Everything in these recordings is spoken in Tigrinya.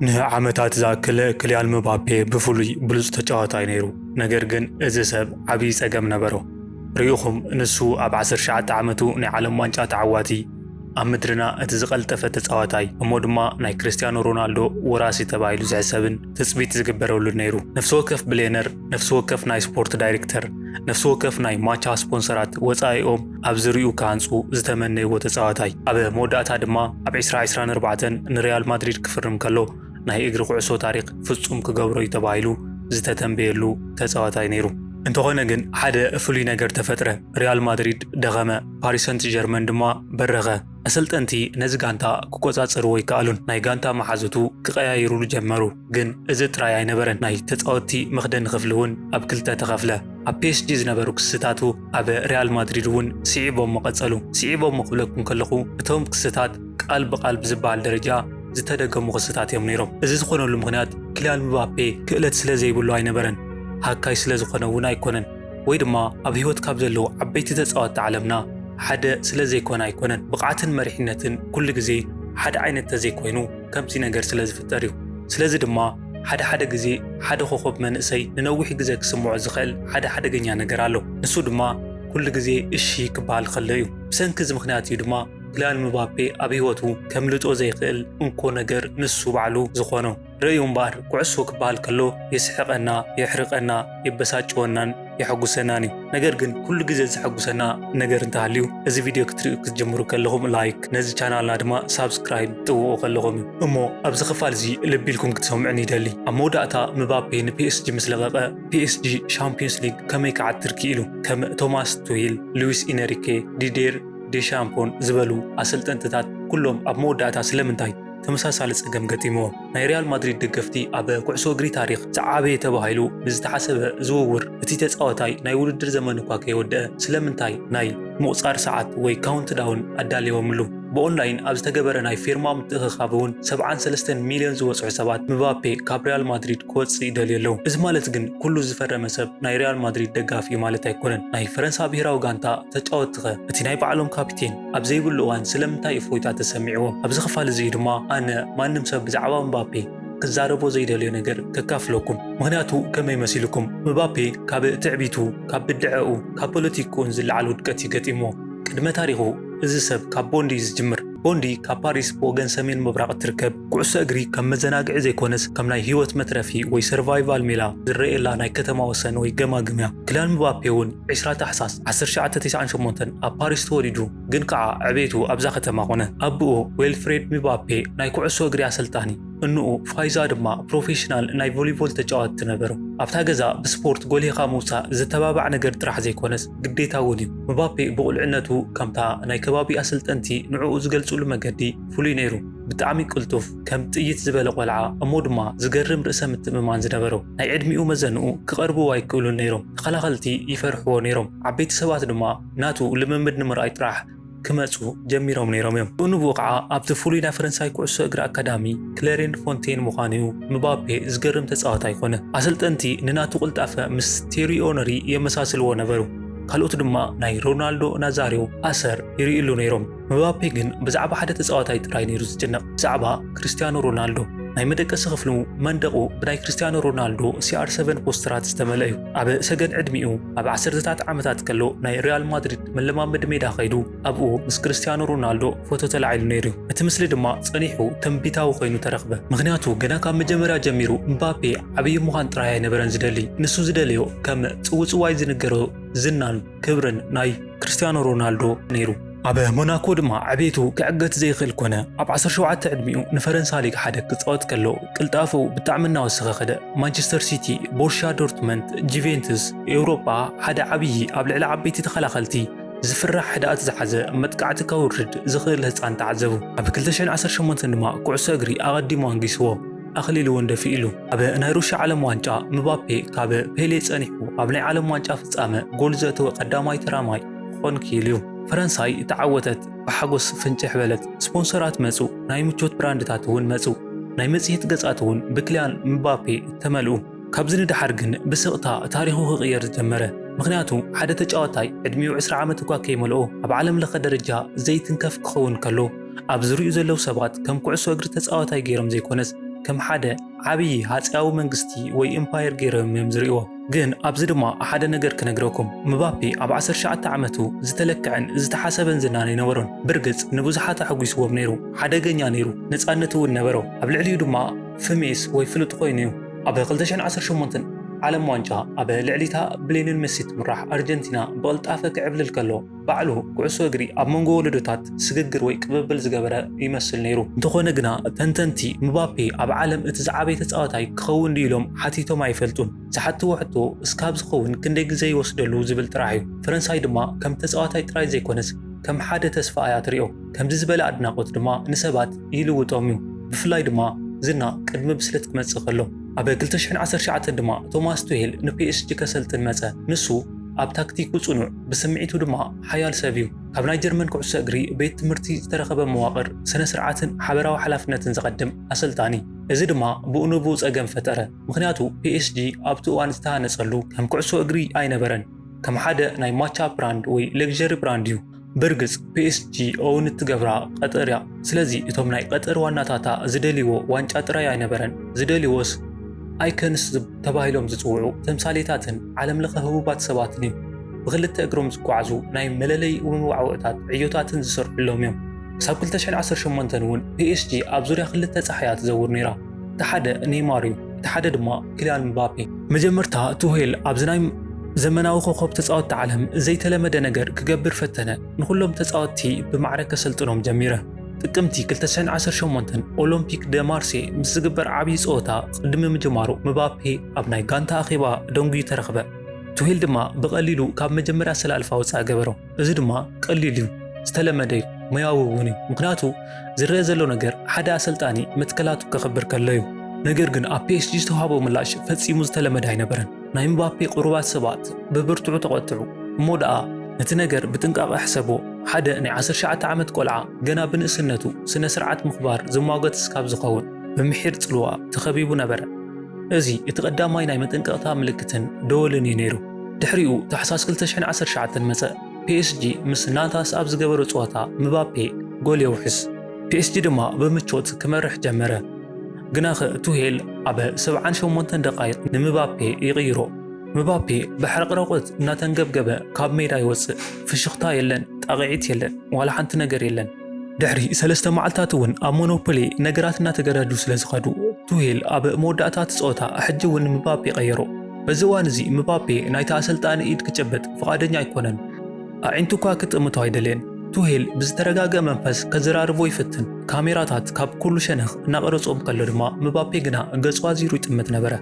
ንዓመታት ዝኣክለ ክልያን ምባፔ ብፍሉይ ብሉጽ ተጫዋታይ ነይሩ። ነገር ግን እዚ ሰብ ዓብዪ ጸገም ነበሮ። ርኢኹም ንሱ ኣብ 19 ዓመቱ ናይ ዓለም ዋንጫ ተዓዋቲ ኣብ ምድርና እቲ ዝቐልጠፈ ተጻዋታይ እሞ ድማ ናይ ክርስቲያኖ ሮናልዶ ወራሲ ተባሂሉ ዝሕሰብን ትጽቢት ዝግበረሉን ነይሩ። ነፍሲ ወከፍ ብሌነር፣ ነፍሲ ወከፍ ናይ ስፖርት ዳይሬክተር፣ ነፍሲ ወከፍ ናይ ማቻ ስፖንሰራት ወጻኢኦም ኣብ ዝርኡ ካንጹ ዝተመነይዎ ተጻዋታይ። ኣብ መወዳእታ ድማ ኣብ 2024 ንሪያል ማድሪድ ክፍርም ከሎ ናይ እግሪ ኩዕሶ ታሪኽ ፍጹም ክገብሮ እዩ ተባሂሉ ዝተተንበየሉ ተጻዋታይ ነይሩ። እንተኾነ ግን ሓደ ፍሉይ ነገር ተፈጥረ። ሪያል ማድሪድ ደኸመ፣ ፓሪስ ሰንት ጀርመን ድማ በረኸ። ኣሰልጠንቲ ነዚ ጋንታ ክቆጻጸርዎ ይከኣሉን ናይ ጋንታ መሓዙቱ ክቐያይሩሉ ጀመሩ። ግን እዚ ጥራይ ኣይነበረን። ናይ ተጻወቲ መኽደን ክፍሊ እውን ኣብ ክልተ ተኸፍለ። ኣብ ፒኤስጂ ዝነበሩ ክስታቱ ኣብ ሪያል ማድሪድ እውን ስዒቦም መቐጸሉ። ስዒቦም ክብለኩም ከለኹ እቶም ክስታት ቃል ብቓል ብዝበሃል ደረጃ ዝተደገሙ ክስታት እዮም ነይሮም። እዚ ዝኾነሉ ምኽንያት ክልያን ምባፔ ክእለት ስለ ዘይብሉ ኣይነበረን፣ ሃካይ ስለ ዝኾነ እውን ኣይኮነን፣ ወይ ድማ ኣብ ህይወት ካብ ዘለዉ ዓበይቲ ተጻወትቲ ዓለምና ሓደ ስለ ዘይኮነ ኣይኮነን። ብቕዓትን መሪሕነትን ኩሉ ግዜ ሓደ ዓይነት ተዘይኮይኑ ከምዚ ነገር ስለ ዝፍጠር እዩ። ስለዚ ድማ ሓደ ግዜ ሓደ ኮኸብ መንእሰይ ንነዊሕ ግዜ ክስምዖ ዝኽእል ሓደ ሓደገኛ ነገር ኣሎ። ንሱ ድማ ኩሉ ግዜ እሺ ክበሃል ከሎ እዩ። ብሰንኪ እዚ ምኽንያት እዩ ድማ ክልያን ምባፔ ኣብ ህይወቱ ከምልጦ ዘይኽእል እንኮ ነገር ንሱ ባዕሉ ዝኾኖ። ርእዩ እምበር ኩዕሶ ክበሃል ከሎ የስሕቐና፣ የሕርቐና፣ የበሳጭወናን የሐጉሰናን እዩ። ነገር ግን ኩሉ ግዜ ዝሐጉሰና ነገር እንተሃልዩ እዚ ቪድዮ ክትሪኡ ክትጀምሩ ከለኹም ላይክ፣ ነዚ ቻናልና ድማ ሳብስክራይብ ጥውኡ ከለኹም እዩ። እሞ ኣብዚ ክፋል እዚ ልቢ ኢልኩም ክትሰምዑን ይደሊ። ኣብ መወዳእታ ምባፔ ንፒኤስጂ ምስ ለቐቐ ፒኤስጂ ሻምፒዮንስ ሊግ ከመይ ክዓትር ክኢሉ ከም ቶማስ ቱሂል፣ ሉዊስ ኢነሪኬ፣ ዲዴር ዴሻምፖን ዝበሉ ኣሰልጠንትታት ኩሎም ኣብ መወዳእታ ስለምንታይ ተመሳሳሊ ጸገም ገጢሞዎም? ናይ ሪያል ማድሪድ ደገፍቲ ኣብ ኩዕሶ እግሪ ታሪኽ ዝዓበየ ተባሂሉ ብዝተሓሰበ ዝውውር እቲ ተጻዋታይ ናይ ውድድር ዘመኑ እኳ ከይወድአ ስለምንታይ ናይ ምቁጻር ሰዓት ወይ ካውንትዳውን ኣዳልዮምሉ? ብኦንላይን ኣብ ዝተገበረ ናይ ፊርማ ምትእኽኻብ እውን 73 ሚልዮን ዝበፅሑ ሰባት ምባፔ ካብ ሪያል ማድሪድ ክወፅእ ይደልዩ ኣለዉ። እዚ ማለት ግን ኩሉ ዝፈረመ ሰብ ናይ ሪያል ማድሪድ ደጋፊ ማለት ኣይኮነን። ናይ ፈረንሳ ብሄራዊ ጋንታ ተጫወትኸ እቲ ናይ ባዕሎም ካፒቴን ኣብ ዘይብሉ እዋን ስለምንታይ እፎይታ ተሰሚዕዎም? ኣብዚ ክፋል እዚ ድማ ኣነ ማንም ሰብ ብዛዕባ ምባፔ ክዛረቦ ዘይደልዮ ነገር ከካፍለኩም። ምክንያቱ ከመይ መሲልኩም? ምባፔ ካብ ትዕቢቱ፣ ካብ ብድዕኡ፣ ካብ ፖለቲክኡን ዝለዓል ውድቀት ይገጢሞ። ቅድመ ታሪኹ እዚ ሰብ ካብ ቦንዲ ዝጅምር። ቦንዲ ካብ ፓሪስ ብወገን ሰሜን ምብራቕ ትርከብ ኩዕሶ እግሪ ከም መዘናግዒ ዘይኮነስ ከም ናይ ህይወት መትረፊ ወይ ሰርቫይቫል ሜላ ዝረአየላ ናይ ከተማ ወሰን ወይ ገማግምያ። ክልያን ምባፔ እውን 20 ታሕሳስ 1998 ኣብ ፓሪስ ተወሊዱ፣ ግን ከዓ ዕቤቱ ኣብዛ ከተማ ኮነ። ኣቦኡ ዌልፍሬድ ምባፔ ናይ ኩዕሶ እግሪ ኣሰልጣኒ፣ እንኡ ፋይዛ ድማ ፕሮፌሽናል ናይ ቮሊቦል ተጫዋቲ ነበሩ። ኣብታ ገዛ ብስፖርት ጎሊኻ ምውፃእ ዝተባባዕ ነገር ጥራሕ ዘይኮነስ ግዴታ እውን እዩ። ምባፔ ብቁልዕነቱ ከምታ ናይ ከባቢ ኣሰልጠንቲ ንዕኡ ዝገልጹሉ መገዲ ፍሉይ ነይሩ። ብጣዕሚ ቅልጡፍ፣ ከም ጥይት ዝበለ ቆልዓ፣ እሞ ድማ ዝገርም ርእሰ ምትእምማን ዝነበሮ። ናይ ዕድሚኡ መዘንኡ ክቐርብዎ ኣይክእሉን ነይሮም። ተኸላኸልቲ ይፈርሕዎ ነይሮም። ዓበይቲ ሰባት ድማ ናቱ ልምምድ ንምርኣይ ጥራሕ ክመፁ ጀሚሮም ነይሮም እዮም። ንብኡ ከዓ ኣብቲ ፍሉይ ናይ ፈረንሳይ ኩዕሶ እግሪ ኣካዳሚ ክለሬን ፎንቴን ምዃኑ ምባፔ ዝገርም ተጻዋታይ ኮነ። ኣሰልጠንቲ ንናቱ ቅልጣፈ ምስ ቴሪ ኦነሪ የመሳስልዎ ነበሩ። ካልኦት ድማ ናይ ሮናልዶ ናዛሪዮ ኣሰር ይርእሉ ነይሮም። ምባፔ ግን ብዛዕባ ሓደ ተጻዋታይ ጥራይ ነይሩ ዝጭነቕ፣ ብዛዕባ ክርስቲያኖ ሮናልዶ። ናይ መደቀሲ ክፍሉ መንደቑ ብናይ ክርስቲያኖ ሮናልዶ CR7 ፖስተራት ዝተመልአ እዩ። ኣብ ሰገን ዕድሚኡ ኣብ 10ታት ዓመታት ከሎ ናይ ሪያል ማድሪድ መለማመዲ ሜዳ ኸይዱ ኣብኡ ምስ ክርስቲያኖ ሮናልዶ ፎቶ ተላዒሉ ነይሩ። እቲ ምስሊ ድማ ጸኒሑ ተንቢታዊ ኮይኑ ተረኽበ። ምክንያቱ ገና ካብ መጀመርያ ጀሚሩ ምባፔ ዓብዪ ምዃን ጥራይ ኣይነበረን ዝደሊ። ንሱ ዝደልዮ ከም ጽውጽዋይ ዝንገሮ ዝናን ክብርን ናይ ክርስቲያኖ ሮናልዶ ነይሩ። ኣብ ሞናኮ ድማ ዕቤቱ ክዕገት ዘይኽእል ኮነ። ኣብ 17 ዕድሚኡ ንፈረንሳ ሊግ ሓደ ክጻወት ከሎ ቅልጣፉ ብጣዕሚ እናወሰኸ ኸደ። ማንቸስተር ሲቲ፣ ቦሩሲያ ዶርትመንድ፣ ጁቬንቱስ፣ ኤውሮጳ ሓደ ዓብዪ ኣብ ልዕሊ ዓበይቲ ተኸላኸልቲ ዝፍራሕ ሕድኣት ዝሓዘ መጥቃዕቲ ከውርድ ዝኽእል ህፃን ተዓዘቡ። ኣብ 2018 ድማ ኩዕሶ እግሪ ኣቐዲሙ አንጊስዎ ኣኽሊሉ እውን ደፊኡ ኢሉ። ኣብ ናይ ሩሽያ ዓለም ዋንጫ ምባፔ ካብ ፔሌ ጸኒሑ ኣብ ናይ ዓለም ዋንጫ ፍጻመ ጎል ዘእተወ ቀዳማይ ተራማይ ክኾን ክኢሉ እዩ። ፈረንሳይ ተዓወተት፣ ብሓጎስ ፍንጭሕ በለት። ስፖንሰራት መፁ፣ ናይ ምቾት ብራንድታት እውን መፁ፣ ናይ መጽሔት ገጻት እውን ብክልያን ምባፔ ተመልኡ። ካብዚ ንድሓር ግን ብስቕታ ታሪኹ ክቕየር ጀመረ። ምክንያቱ ሓደ ተጫዋታይ ዕድሚኡ 20 ዓመት እኳ ከይመልኦ ኣብ ዓለም ለኸ ደረጃ ዘይትንከፍ ክኸውን ከሎ ኣብ ዝርኡ ዘለዉ ሰባት ከም ኩዕሶ እግሪ ተጻዋታይ ገይሮም ዘይኮነስ ከም ሓደ ዓብይ ሃፀያዊ መንግስቲ ወይ ኢምፓየር ገይሮም እዮም ዝርእይዎ። ግን ኣብዚ ድማ ሓደ ነገር ክነግረኩም ምባፔ ኣብ 19 ዓመቱ ዝተለክዐን ዝተሓሰበን ዝናን ይነበሮን። ብርግጽ ንብዙሓት ኣሕጒስዎም ነይሩ፣ ሓደገኛ ነይሩ፣ ነፃነት እውን ነበሮ። ኣብ ልዕሊኡ ድማ ፍሜስ ወይ ፍሉጥ ኮይኑ እዩ። ኣብ 2018 ዓለም ዋንጫ ኣብ ልዕሊታ ብሌንን ሜሲ ትምራሕ ኣርጀንቲና ብቕልጣፈ ክዕብልል ከሎ ባዕሉ ኩዕሶ እግሪ ኣብ መንጎ ወለዶታት ስግግር ወይ ቅብብል ዝገበረ ይመስል ነይሩ። እንተኾነ ግና ተንተንቲ ምባፔ ኣብ ዓለም እቲ ዝዓበየ ተፃዋታይ ክኸውን ኢሎም ሓቲቶም ኣይፈልጡን። ዝሓትዎ ሕቶ እስካብ ዝኸውን ክንደይ ግዜ ይወስደሉ ዝብል ጥራሕ እዩ። ፈረንሳይ ድማ ከም ተፃዋታይ ጥራይ ዘይኮነስ ከም ሓደ ተስፋ እያ ትሪኦ። ከምዚ ዝበለ ኣድናቆት ድማ ንሰባት ይልውጦም እዩ። ብፍላይ ድማ ዝና ቅድሚ ብስለት ክመጽእ ከሎ ኣብ 2019 ድማ ቶማስ ቱሄል ንፒኤስጂ ከሰልጥን መጸ። ንሱ ኣብ ታክቲኩ ጽኑዕ ብስምዒቱ ድማ ሓያል ሰብ እዩ። ካብ ናይ ጀርመን ኩዕሶ እግሪ ቤት ትምህርቲ ዝተረኸበ መዋቕር ስነ ስርዓትን ሓበራዊ ሓላፍነትን ዝቐድም ኣሰልጣኒ። እዚ ድማ ብኡንብኡ ፀገም ፈጠረ። ምክንያቱ ፒኤስጂ ኣብቲ እዋን ዝተሃነፀሉ ከም ኩዕሶ እግሪ ኣይነበረን፣ ከም ሓደ ናይ ማቻ ብራንድ ወይ ሌግዠሪ ብራንድ እዩ። ብርግጽ ፒኤስጂ እውን እትገብራ ቀጠር እያ። ስለዚ እቶም ናይ ቀጠር ዋናታታ ዝደልይዎ ዋንጫ ጥራይ ኣይነበረን፣ ዝደልይዎስ ኣይከንስ ተባሂሎም ዝፅውዑ ተምሳሌታትን ዓለም ለኸ ህቡባት ሰባትን እዩ። ብክልተ እግሮም ዝጓዓዙ ናይ መለለይ መዋዕውዕታት ዕዮታትን ዝሰርሑሎም እዮም። ክሳብ 2018 እውን ፒኤስጂ ኣብ ዙርያ ክልተ ፀሓያት ትዘውር ነይራ። እቲ ሓደ ኔይማር እዩ፣ እቲ ሓደ ድማ ኪልያን ምባፔ። መጀመርታ ቱሄል ኣብዚ ናይ ዘመናዊ ኮኸብ ተፃወቲ ዓለም ዘይተለመደ ነገር ክገብር ፈተነ። ንኩሎም ተፃወቲ ብማዕረግ ከሰልጥኖም ጀሚረ። ጥቅምቲ 2018 ኦሎምፒክ ደ ማርሴ ምስ ዝግበር ዓብይ ፀወታ ቅድሚ ምጅማሩ ምባፔ ኣብ ናይ ጋንታ ኣኼባ ደንጉዩ ተረኽበ። ቱሄል ድማ ብቐሊሉ ካብ መጀመርያ ሰላልፋ ወፃእ ገበሮ። እዚ ድማ ቀሊል እዩ፣ ዝተለመደ እዩ፣ ሙያዊ እውን እዩ። ምክንያቱ ዝረአ ዘሎ ነገር ሓደ ኣሰልጣኒ መትከላቱ ከኽብር ከሎ እዩ። ነገር ግን ኣብ ፒኤስጂ ዝተዋህቦ ምላሽ ፈጺሙ ዝተለመደ ኣይነበረን። ናይ ምባፔ ቁሩባት ሰባት ብብርቱዑ ተቆጥዑ እሞ ደኣ ነቲ ነገር ብጥንቃቐ ሕሰቦ። ሓደ ናይ 19 ዓመት ቆልዓ ገና ብንእስነቱ ስነ ስርዓት ምኽባር ዝሟገት እስካብ ዝኸውን ብምሒር ጽልዋ ተኸቢቡ ነበረ። እዚ እቲ ቀዳማይ ናይ መጠንቀቕታ ምልክትን ደወልን እዩ ነይሩ። ድሕሪኡ ታሕሳስ 2019 መጸእ። ፒኤስጂ ምስ ናታስ ኣብ ዝገበሮ ፀወታ ምባፔ ጎል የውሕስ፣ ፒኤስጂ ድማ ብምቾት ክመርሕ ጀመረ። ግናኸ ቱሄል ኣብ 78 ደቃይቕ ንምባፔ ይቕይሮ። ምባፔ ብሕርቕረቆት እናተንገብገበ ካብ ሜዳ ይወፅእ። ፍሽኽታ የለን፣ ጣቕዒት የለን፣ ዋላ ሓንቲ ነገር የለን። ድሕሪ 3 መዓልታት እውን ኣብ ሞኖፖሊ ነገራት እናተገዳዱ ስለ ዝኸዱ ቱሄል ኣብ መወዳእታ እቲ ፀወታ ሕጂ እውን ምባፔ ቀየሮ። በዚ እዋን እዚ ምባፔ ናይቲ ኣሰልጣኒ ኢድ ክጨበጥ ፍቓደኛ ኣይኮነን። ኣዒንቱ እኳ ክጥምቶ ኣይደልየን። ቱሄል ብዝተረጋገ መንፈስ ከዘራርቦ ይፍትን። ካሜራታት ካብ ኩሉ ሸነኽ እናቐረጾም ከሎ ድማ ምባፔ ግና ገጹ ኣዚሩ ይጥምት ነበረ።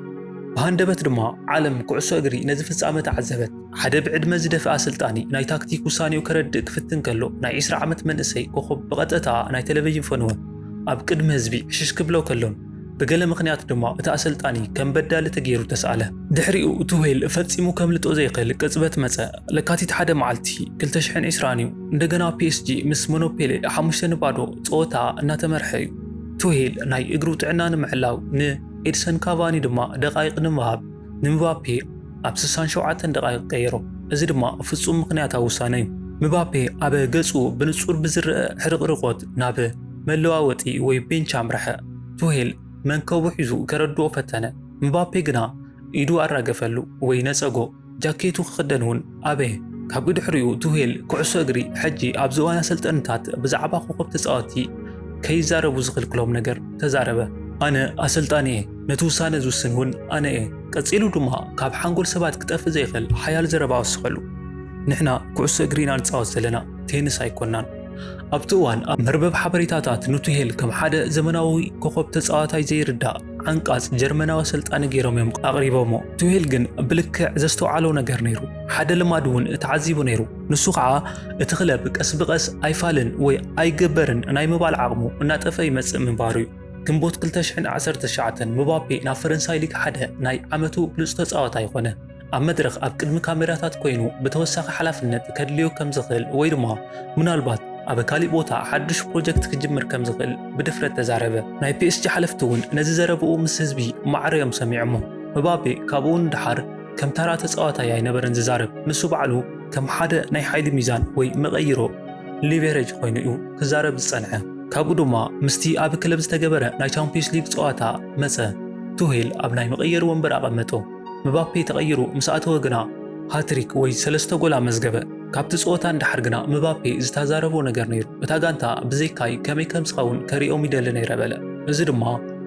ብሃንደበት ድማ ዓለም ኩዕሶ እግሪ ነዚ ፍጻመ ተዓዘበት። ሓደ ብዕድመ ዝደፍአ ኣሰልጣኒ ናይ ታክቲክ ውሳኔኡ ከረድእ ክፍትን ከሎ ናይ 20 ዓመት መንእሰይ ኮኸብ ብቐጥታ ናይ ቴሌቪዥን ፈንወ ኣብ ቅድሚ ህዝቢ ሕሽሽ ክብሎ ከሎን ብገለ ምኽንያት ድማ እቲ ኣሰልጣኒ ከም በዳሊ ተገይሩ ተሰኣለ። ድሕሪኡ ቱሄል ፈጺሙ ከምልጦ ዘይኽእል ቅጽበት መጸ። ለካቲት 1 መዓልቲ 2020 እዩ። እንደገና ፒኤስጂ ምስ ሞኖፔሌ 5-0 ፀወታ እናተመርሐ እዩ። ቱሄል ናይ እግሩ ጥዕና ንምሕላው ኤድሰን ካቫኒ ድማ ደቃይቕ ንምሃብ ንምባፔ ኣብ 67 ደቃይቕ ቀይሮ። እዚ ድማ ፍጹም ምኽንያታዊ ውሳነ እዩ። ምባፔ ኣብ ገጹ ብንጹር ብዝርአ ሕርቕርቆት ናብ መለዋወጢ ወይ ቤንች ኣምርሐ። ቱሄል መንከቡ ሒዙ ከረድኦ ፈተነ። ምባፔ ግና ኢዱ ኣራገፈሉ ወይ ነፀጎ። ጃኬቱ ክኽደን እውን ኣበየ። ካብ ድሕሪኡ ቱሄል ኩዕሶ እግሪ ሕጂ ኣብ ዝዋን ኣሰልጠንታት ብዛዕባ ኮኸብ ተፃወቲ ከይዛረቡ ዝኽልክሎም ነገር ተዛረበ። ኣነ ኣሰልጣኒ እየ፣ ነቲ ውሳነ ዝውስን እውን ኣነ እየ። ቀፂሉ ድማ ካብ ሓንጎል ሰባት ክጠፍእ ዘይኽእል ሓያል ዘረባ ወስኸሉ። ንሕና ኩዕሶ እግሪና ንፃወት ዘለና ቴንስ ኣይኮናን። ኣብቲ እዋን ኣብ መርበብ ሓበሬታታት ንቱሄል ከም ሓደ ዘመናዊ ኮኸብ ተፃዋታይ ዘይርዳእ ዓንቃጽ ጀርመናዊ ኣሰልጣኒ ገይሮም እዮም ኣቕሪቦሞ። ቱሄል ግን ብልክዕ ዘስተውዓሎ ነገር ነይሩ። ሓደ ልማድ እውን ተዓዚቡ ነይሩ። ንሱ ከዓ እቲ ክለብ ቀስ ብቐስ ኣይፋልን ወይ ኣይገበርን ናይ ምባል ዓቕሙ እናጠፈ ይመጽእ ምንባሩ እዩ። ግንቦት 2019 ምባፔ ናብ ፈረንሳይ ሊግ 1 ናይ ዓመቱ ብሉጽ ተፃዋታይ ኮነ። ኣብ መድረኽ ኣብ ቅድሚ ካሜራታት ኮይኑ ብተወሳኺ ሓላፍነት ከድልዮ ከም ዝኽእል ወይ ድማ ምናልባት ኣብ ካሊእ ቦታ ሓድሽ ፕሮጀክት ክጅምር ከም ዝኽእል ብድፍረት ተዛረበ። ናይ ፒኤስጂ ሓለፍቲ እውን ነዚ ዘረብኡ ምስ ህዝቢ ማዕረዮም ሰሚዖሞ። ምባፔ ካብኡ ንድሓር ከም ተራ ተፃዋታይ ኣይነበረን ዝዛረብ። ንሱ ባዕሉ ከም ሓደ ናይ ሓይሊ ሚዛን ወይ መቐይሮ ሊቨሬጅ ኮይኑ እዩ ክዛረብ ዝጸንሐ። ካብኡ ድማ ምስቲ ኣብ ክለብ ዝተገበረ ናይ ቻምፒየንስ ሊግ ፀዋታ መፀ ቱሄል ኣብ ናይ መቐየሪ ወንበር ኣቐመጦ ምባፔ ተቐይሩ ምስ ኣተወ ግና ሃትሪክ ወይ 3 ጎል መዝገበ ካብቲ ፀዋታ እንድሕር ግና ምባፔ ዝተዛረቦ ነገር ነይሩ እታ ጋንታ ብዘይካይ ከመይ ከም ዝኸውን ከሪኦም ይደሊ ነይረ በለ እዚ ድማ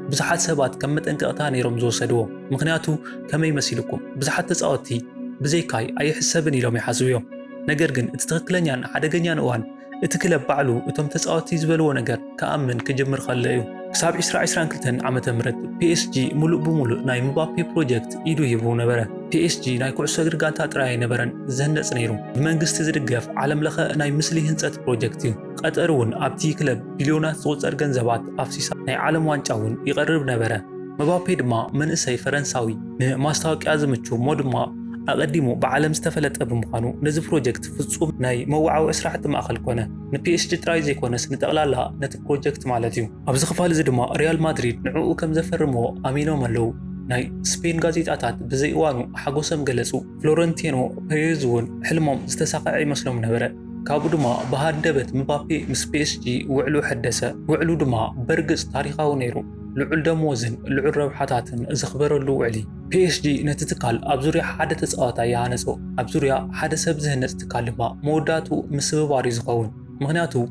ብዙሓት ሰባት ከም መጠንቀቕታ ነይሮም ዝወሰድዎ ምክንያቱ ከመይ መሲልኩም ብዙሓት ተፃወትቲ ብዘይካይ ኣይሕሰብን ኢሎም ይሓስቡ እዮም ነገር ግን እቲ ትክክለኛን ሓደገኛን እዋን እቲ ክለብ ባዕሉ እቶም ተፃወትቲ ዝበልዎ ነገር ከኣምን ክጅምር ከሎ እዩ ክሳብ 2022 ዓመተ ምህረት PSG ሙሉእ ብሙሉእ ናይ ምባፔ ፕሮጀክት ኢዱ ሂቡ ነበረ PSG ናይ ኩዕሶ እግሪ ጋንታ ጥራይ ነበረን ዝህነፅ ነይሩ ብመንግስቲ ዝድገፍ ዓለም ለኸ ናይ ምስሊ ህንፀት ፕሮጀክት እዩ ቀጠር እውን ኣብቲ ክለብ ቢልዮናት ዝቁፀር ገንዘባት ኣፍሲሳ ናይ ዓለም ዋንጫ እውን ይቐርብ ነበረ ምባፔ ድማ መንእሰይ ፈረንሳዊ ንማስታወቂያ ዝምቹ ሞ ኣቀዲሙ ብዓለም ዝተፈለጠ ብምዃኑ ነዚ ፕሮጀክት ፍጹም ናይ መዋዓዊ ስራሕቲ ማእኸል ኮነ ንፒኤስጂ ጥራይ ዘይኮነስ ንጠቕላላ ነቲ ፕሮጀክት ማለት እዩ ኣብዚ ክፋል እዚ ድማ ሪያል ማድሪድ ንዕኡ ከም ዘፈርሞ ኣሚኖም ኣለው ናይ ስፔን ጋዜጣታት ብዘይ እዋኑ ሓጎሶም ገለጹ ፍሎረንቲኖ ፔሬዝ እውን ሕልሞም ዝተሳኽዐ ይመስሎም ነበረ ካብኡ ድማ ብሃደበት ምባፔ ምስ ፒኤስጂ ውዕሉ ሕደሰ ውዕሉ ድማ በርግጽ ታሪኻዊ ነይሩ ልዑል ደሞዝን ልዑል ረብሓታትን ዝኽበረሉ ውዕሊ PSG ነቲ ትካል ኣብ ዙርያ ሓደ ተፃዋታ ይሃነጾ ኣብ ዙርያ ሓደ ሰብ ዝህነጽ ትካል ድማ መወዳቱ ምስብባሪ ዝኸውን ምክንያቱ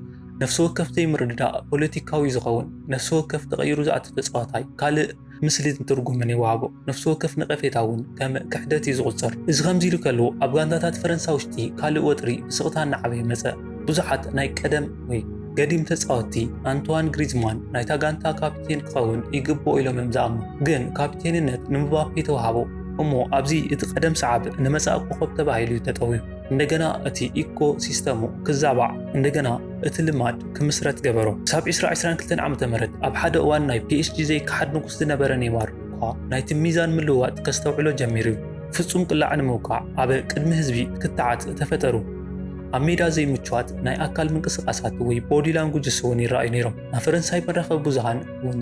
ነፍሲ ወከፍ ዘይምርድዳእ ፖለቲካዊ ዝኸውን ነፍሲ ወከፍ ተቐይሩ ዝኣቱ ተፃዋታይ ካልእ ምስሊ ትርጉምን ይወሃቦ ነፍሲ ወከፍ ነቐፌታ እውን ከም ክሕደት እዩ ዝቑፀር እዚ ከምዚ ኢሉ ከሎ ኣብ ጋንታታት ፈረንሳይ ውሽጢ ካልእ ወጥሪ ብስቕታ እናዓበየ መፀ ብዙሓት ናይ ቀደም ወይ ገዲም ተፃወቲ አንቷን ግሪዝማን ናይታ ጋንታ ካፕቴን ክኸውን ይግብኦ ኢሎም እዮም ዝኣምኑ ግን ካፕቴንነት ንምባፔ ተዋሃቦ እሞ ኣብዚ እቲ ቀደም ሰዓብ ንመጻእ ኮኸብ ተባሂሉ ተጠውዩ እንደገና እቲ ኢኮ ሲስተሙ ክዛባዕ እንደገና እቲ ልማድ ክምስረት ገበሮ ሳብ 2022 ዓመተ ምህረት ኣብ ሓደ እዋን ናይ PSG ዘይከሓድ ንጉስ ዝነበረ ኔይማር እኳ ናይቲ ሚዛን ምልውዋጥ ከስተውዕሎ ጀሚሩ ፍጹም ቅላዕ ንምውቃዕ ኣብ ቅድሚ ህዝቢ ክትዓት ተፈጠሩ ኣብ ሜዳ ዘይምችዋት ናይ ኣካል ምንቅስቃሳት ወይ ቦዲ ላንጉጅ እውን ይረኣዩ ነይሮም ኣብ ፈረንሳይ መራኸቢ ብዙሃን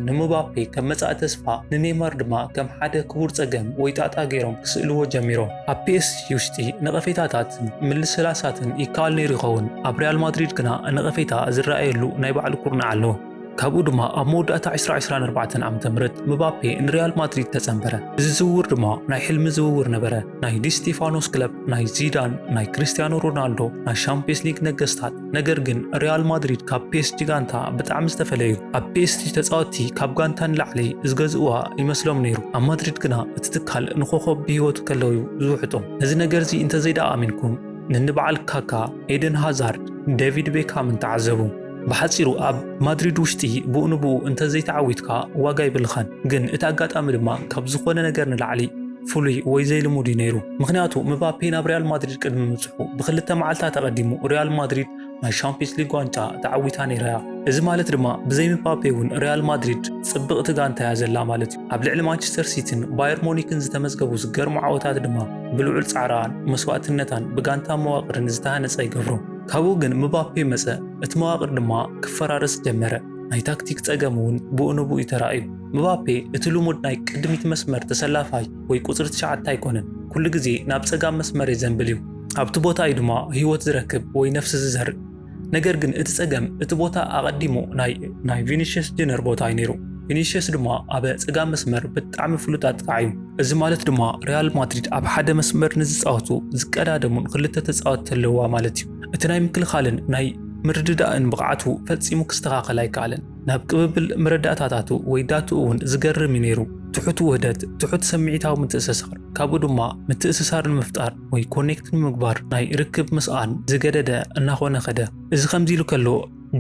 ንምባፔ ከም መጻኢ ተስፋ ንኔይማር ድማ ከም ሓደ ክቡር ፀገም ወይ ጣጣ ገይሮም ክስእልዎ ጀሚሮም ኣብ PSG ውሽጢ ነቐፌታታትን ምልስላሳትን ይከኣል ነይሩ ይኸውን ኣብ ሪያል ማድሪድ ግና ነቐፌታ ዝረኣየሉ ናይ ባዕሉ ኩርናዕ ኣለዎ ካብኡ ድማ ኣብ መወዳእታ 2024 ዓመተ ምህረት ምባፔ ንሪያል ማድሪድ ተጸንበረ እዚ ዝውውር ድማ ናይ ሕልሚ ዝውውር ነበረ ናይ ዲ ስቴፋኖስ ክለብ ናይ ዚዳን ናይ ክርስቲያኖ ሮናልዶ ናይ ሻምፒየንስ ሊግ ነገስታት ነገር ግን ሪያል ማድሪድ ካብ PSG ጋንታ ብጣዕሚ ዝተፈለዩ ኣብ PSG ተፃወቲ ካብ ጋንታ ንላዕሊ ዝገዝእዋ ይመስሎም ነይሩ ኣብ ማድሪድ ግና እቲ ትካል ንኮኸብ ብሂወቱ ከለዉ ዝውሕጦም እዚ ነገር እዚ እንተዘይደኣሚንኩም ንንበዓል ካካ ኤደን ሃዛርድ ዴቪድ ቤካምን ተዓዘቡ በሓፂሩ ኣብ ማድሪድ ውሽጢ ብኡንብኡ እንተዘይተዓዊትካ ዋጋ ይብልኻን ግን እቲ ኣጋጣሚ ድማ ካብ ዝኾነ ነገር ንላዕሊ ፍሉይ ወይ ዘይልሙድ ነይሩ ምክንያቱ ምባፔ ናብ ሪያል ማድሪድ ቅድሚ ምጽሑ ብክልተ መዓልታት ተቐዲሙ ሪያል ማድሪድ ናይ ሻምፒየንስ ሊግ ዋንጫ ተዓዊታ ነይራ እዚ ማለት ድማ ብዘይ ምባፔ እውን ሪያል ማድሪድ ጽብቕቲ ጋንታ እያ ዘላ ማለት እዩ ኣብ ልዕሊ ማንቸስተር ሲቲን ባየር ሙኒክን ዝተመዝገቡ ዝገርሙ ዓወታት ድማ ብልዑል ጻዕራን መስዋዕትነታን ብጋንታ መዋቕርን ዝተሃነፀ ይገብሮ ካብኡ ግን ምባፔ መፀ እቲ መዋቕር ድማ ክፈራረስ ጀመረ ናይ ታክቲክ ፀገም እውን ብኡንብኡ ይተራእዩ ምባፔ እቲ ልሙድ ናይ ቅድሚት መስመር ተሰላፋይ ወይ ቁፅሪ 9 ኣይኮነን ኩሉ ግዜ ናብ ፀጋም መስመር ይዘንብል እዩ ኣብቲ ቦታ እዩ ድማ ህይወት ዝረክብ ወይ ነፍሲ ዝዘርእ ነገር ግን እቲ ፀገም እቲ ቦታ ኣቐዲሙ ናይ ቪኒሽስ ጁኒየር ቦታ እዩ ነይሩ ቪኒሽስ ድማ ኣብ ፀጋም መስመር ብጣዕሚ ፍሉጥ ኣጥቃዕ እዩ እዚ ማለት ድማ ሪያል ማድሪድ ኣብ ሓደ መስመር ንዝፃወቱ ዝቀዳደሙን ክልተ ተፃወቲ ኣለዋ ማለት እዩ እቲ ናይ ምክልኻልን ናይ ምርድዳእን ብቕዓቱ ፈጺሙ ክስተኻኸል ኣይከኣለን ናብ ቅብብል መረዳእታታቱ ወይ ዳትኡ እውን ዝገርም ነይሩ ትሑት ውህደት ትሑት ሰሚዒታዊ ምትእስሳር ካብኡ ድማ ምትእስሳር ንምፍጣር ወይ ኮኔክት ንምግባር ናይ ርክብ ምስኣን ዝገደደ እናኾነ ኸደ እዚ ከምዚ ኢሉ ከሎ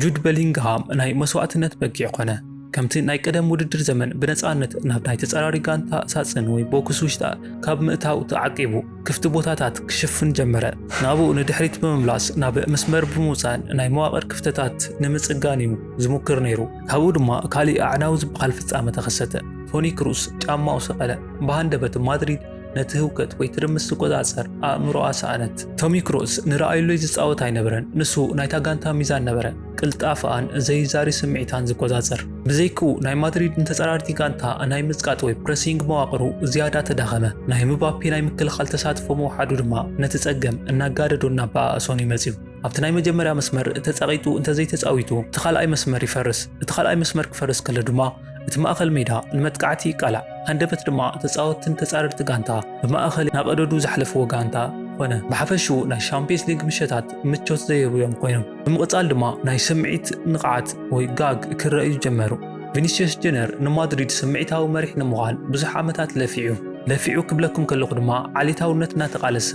ጁድ ቤሊንግሃም ናይ መስዋዕትነት በጊዕ ኮነ ከምቲ ናይ ቀደም ውድድር ዘመን ብነፃነት ናብ ናይ ተጻራሪ ጋንታ ሳፅን ወይ ቦክስ ውሽጣ ካብ ምእታው ተዓቂቡ ክፍቲ ቦታታት ክሽፍን ጀመረ ናብኡ ንድሕሪት ብምምላስ ናብ መስመር ብምውፃን ናይ መዋቕር ክፍተታት ንምፅጋን እዩ ዝሙክር ነይሩ ካብኡ ድማ ካሊእ ኣዕናዊ ዝበሃል ፍጻመ ተኸሰተ ቶኒ ክሩስ ጫማው ሰቐለ ብሃንደበት ማድሪድ ነቲ ህውከት ወይ ትርምስ ዝቆፃፀር ኣእምሮኣ ሰኣነት ቶሚ ክሩስ ንረኣዩሉ ዝፃወት ኣይነበረን ንሱ ናይታ ጋንታ ሚዛን ነበረ ቅልጣፍኣን ዘይዛሪ ስምዒታን ዝቆፃፀር ብዘይክኡ ናይ ማድሪድ ንተፃራርቲ ጋንታ ናይ ምፅቃጥ ወይ ፕሬሲንግ መዋቕሩ ዝያዳ ተዳኸመ ናይ ምባፔ ናይ ምክልኻል ተሳትፎ መውሓዱ ድማ ነቲ ፀገም እናጋደዶ እናበኣሶን ይመፅዩ ኣብቲ ናይ መጀመርያ መስመር ተጸቒጡ እንተዘይተጻዊቱ እቲ ካልኣይ መስመር ይፈርስ። እቲ ካልኣይ መስመር ክፈርስ ከሎ ድማ እቲ ማእኸል ሜዳ ንመጥቃዕቲ ይቃላዕ። ሃንደበት ድማ ተጻወትን ተጻረርቲ ጋንታ ብማእኸል ናብ ቀደዱ ዝሓለፍዎ ጋንታ ኮነ። ብሓፈሽኡ ናይ ሻምፒየንስ ሊግ ምሸታት ምቾት ዘይብሎም ኮይኖም ብምቕጻል ድማ ናይ ስምዒት ንቕዓት ወይ ጋግ ክረኣዩ ጀመሩ። ቪኒሲየስ ጁኒየር ንማድሪድ ስምዒታዊ መሪሕ ንምዃን ብዙሕ ዓመታት ለፊዑ ክብለኩም ከለኹ ድማ ዓሌታውነት እናተቓለሰ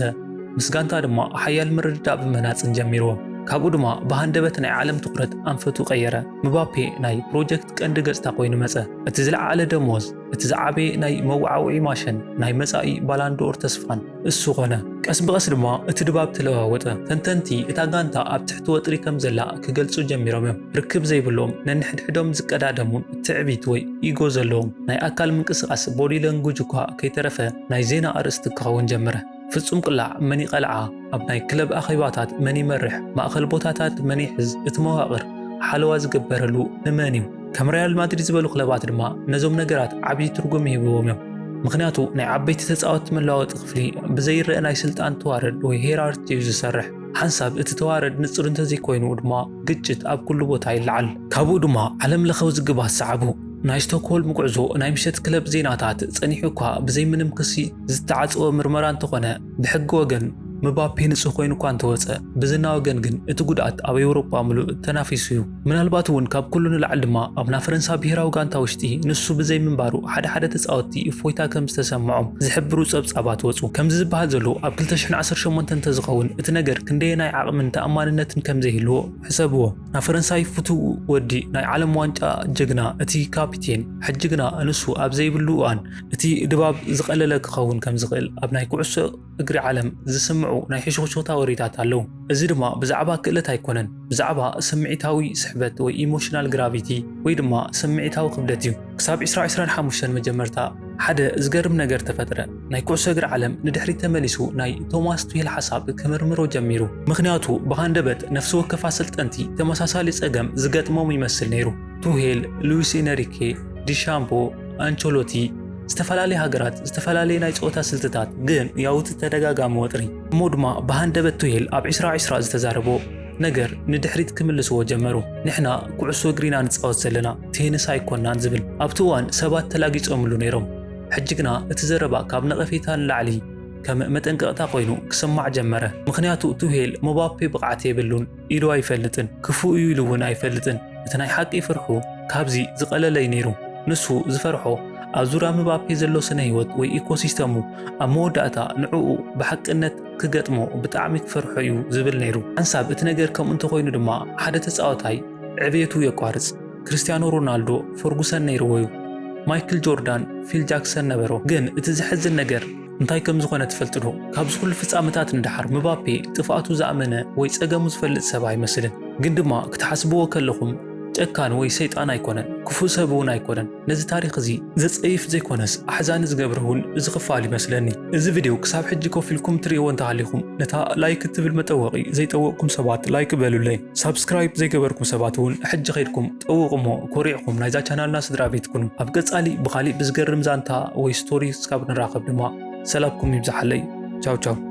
ምስ ጋንታ ድማ ሓያል ምርድዳእ ብመናጽን ጀሚርዎ። ካብኡ ድማ ብሃንደበት ናይ ዓለም ትኩረት ኣንፈቱ ቀየረ። ምባፔ ናይ ፕሮጀክት ቀንዲ ገጽታ ኮይኑ መጸ። እቲ ዝለዓለ ደሞዝ፣ እቲ ዝዓበየ ናይ መወዓውዒ ማሽን፣ ናይ መጻኢ ባላንዶር ተስፋን እሱ ኾነ። ቀስ ብቐስ ድማ እቲ ድባብ ተለዋወጠ። ተንተንቲ እታ ጋንታ ኣብ ትሕቲ ወጥሪ ከም ዘላ ክገልጹ ጀሚሮም እዮም። ርክብ ዘይብሎም ነንሕድሕዶም ዝቀዳደሙን ትዕቢት ወይ ኢጎ ዘለዎም ናይ ኣካል ምንቅስቓስ ቦዲ ላንጉጅ እኳ ከይተረፈ ናይ ዜና ኣርእስቲ ክኸውን ጀመረ። ፍጹም ቅላዕ መን ይቐልዓ፣ ኣብ ናይ ክለብ ኣኼባታት መን ይመርሕ፣ ማእኸል ቦታታት መን ይሕዝ፣ እቲ መዋቕር ሓለዋ ዝገበረሉ ንመን እዩ። ከም ሪያል ማድሪድ ዝበሉ ክለባት ድማ ነዞም ነገራት ዓብዪ ትርጉም ይህብዎም እዮም። ምክንያቱ ናይ ዓበይቲ ተጻወትቲ መለዋወጢ ክፍሊ ብዘይረአ ናይ ስልጣን ተዋረድ ወይ ሄራርኪ እዩ ዝሰርሕ። ሓንሳብ እቲ ተዋረድ ንጹር እንተዘይኮይኑ ድማ ግጭት ኣብ ኩሉ ቦታ ይለዓል። ካብኡ ድማ ዓለም ለኸ ውዝግባት ሰዓቡ። ናይ ስቶክሆልም ጉዕዞ ናይ ምሸት ክለብ ዜናታት ጸኒሑ እኳ ብዘይ ምንም ክሲ ዝተዓጽወ ምርመራ እንተኾነ ብሕጊ ወገን ምባፔ ንጹህ ኮይኑ እኳ እንተወፀ ብዝና ወገን ግን እቲ ጉድኣት ኣብ ኤውሮጳ ምሉእ ተናፊሱ እዩ። ምናልባት እውን ካብ ኩሉ ንላዕሊ ድማ ኣብ ናይ ፈረንሳ ብሄራዊ ጋንታ ውሽጢ ንሱ ብዘይ ምንባሩ ሓደ ተጻወትቲ እፎይታ ከም ዝተሰምዖም ዝሕብሩ ጸብጻባት ወፁ። ከምዚ ዝበሃል ዘሎ ኣብ 2018 እንተዝኸውን እቲ ነገር ክንደይ ናይ ዓቕምን ተኣማንነትን ከም ዘይህልዎ ሕሰብዎ። ናይ ፈረንሳይ ፍቱው ወዲ ናይ ዓለም ዋንጫ ጅግና እቲ ካፒቴን ሕጂ ግና ንሱ ኣብ ዘይብሉ እዋን እቲ ድባብ ዝቐለለ ክኸውን ከም ዝኽእል ኣብ ናይ ኩዕሶ እግሪ ዓለም ዝስምዑ ናይ ሕሽኽሽኽታ ወሬታት ኣለዉ። እዚ ድማ ብዛዕባ ክእለት ኣይኮነን፣ ብዛዕባ ስምዒታዊ ስሕበት ወይ ኢሞሽናል ግራቪቲ ወይ ድማ ስምዒታዊ ክብደት እዩ። ክሳብ 2025 መጀመርታ ሓደ ዝገርም ነገር ተፈጥረ። ናይ ኩዕሶ እግሪ ዓለም ንድሕሪት ተመሊሱ ናይ ቶማስ ቱሄል ሓሳብ ክምርምሮ ጀሚሩ። ምክንያቱ ብሃንደበት ነፍሲ ወከፍ ኣሰልጠንቲ ተመሳሳሊ ጸገም ዝገጥሞም ይመስል ነይሩ። ቱሄል፣ ሉዊስ ኤንሪኬ፣ ዲሻምፖ፣ አንቸሎቲ ዝተፈላለዩ ሃገራት ዝተፈላለዩ ናይ ጾታ ስልትታት ግን ያውት ተደጋጋሚ ወጥሪ እሞ ድማ ብሃንደበት ቱሄል ኣብ 2020 ዝተዛረቦ ነገር ንድሕሪት ክምልስዎ ጀመሩ። ንሕና ኩዕሶ እግሪና ንጻወት ዘለና ቴኒስ ኣይኮናን ዝብል ኣብቲ እዋን ሰባት ተላጊጾምሉ ነይሮም። ሕጂ ግና እቲ ዘረባ ካብ ነቐፌታ ንላዕሊ ከም መጠንቀቕታ ኮይኑ ክስማዕ ጀመረ። ምክንያቱ ቱሄል ምባፔ ብቕዓት የብሉን ኢሉ ኣይፈልጥን፣ ክፉእ እዩ ኢሉ እውን ኣይፈልጥን። እቲ ናይ ሓቂ ፍርሑ ካብዚ ዝቐለለ ነይሩ። ንሱ ዝፈርሖ ኣብ ዙርያ ምባፔ ዘሎ ስነ ህይወት ወይ ኢኮሲስተሙ ኣብ መወዳእታ ንዕኡ ብሓቅነት ክገጥሞ ብጣዕሚ ክፈርሖ እዩ ዝብል ነይሩ። ሓንሳብ እቲ ነገር ከምኡ እንተኮይኑ ድማ ሓደ ተጻዋታይ ዕብየቱ የቋርጽ። ክርስቲያኖ ሮናልዶ ፈርጉሰን ነይርዎ እዩ። ማይክል ጆርዳን ፊል ጃክሰን ነበሮ። ግን እቲ ዝሕዝን ነገር እንታይ ከም ዝኾነ ትፈልጡ ዶ? ካብ ዝኩሉ ፍጻመታት እንድሓር ምባፔ ጥፍኣቱ ዝኣመነ ወይ ጸገሙ ዝፈልጥ ሰብ ኣይመስልን። ግን ድማ ክትሓስብዎ ከለኹም ጨካን ወይ ሰይጣን ኣይኮነን፣ ክፉእ ሰብ እውን ኣይኮነን። ነዚ ታሪክ እዚ ዘጸይፍ ዘይኮነስ ኣሕዛኒ ዝገብረ እውን ዝኽፋል ይመስለኒ። እዚ ቪድዮ ክሳብ ሕጂ ኮፍ ኢልኩም ትሪእዎ እንተሃሊኹም ነታ ላይክ እትብል መጠወቒ ዘይጠወቕኩም ሰባት ላይክ በሉለይ። ሳብስክራይብ ዘይገበርኩም ሰባት እውን ሕጂ ኸይድኩም ጠውቕሞ ኮሪዕኩም ናይዛ ቻናልና ስድራ ቤት ኩኑ። ኣብ ገጻሊ ብኻሊእ ብዝገርም ዛንታ ወይ ስቶሪ ስካብ ንራኸብ ድማ ሰላምኩም ይብዛሓለይ። ቻው ቻው።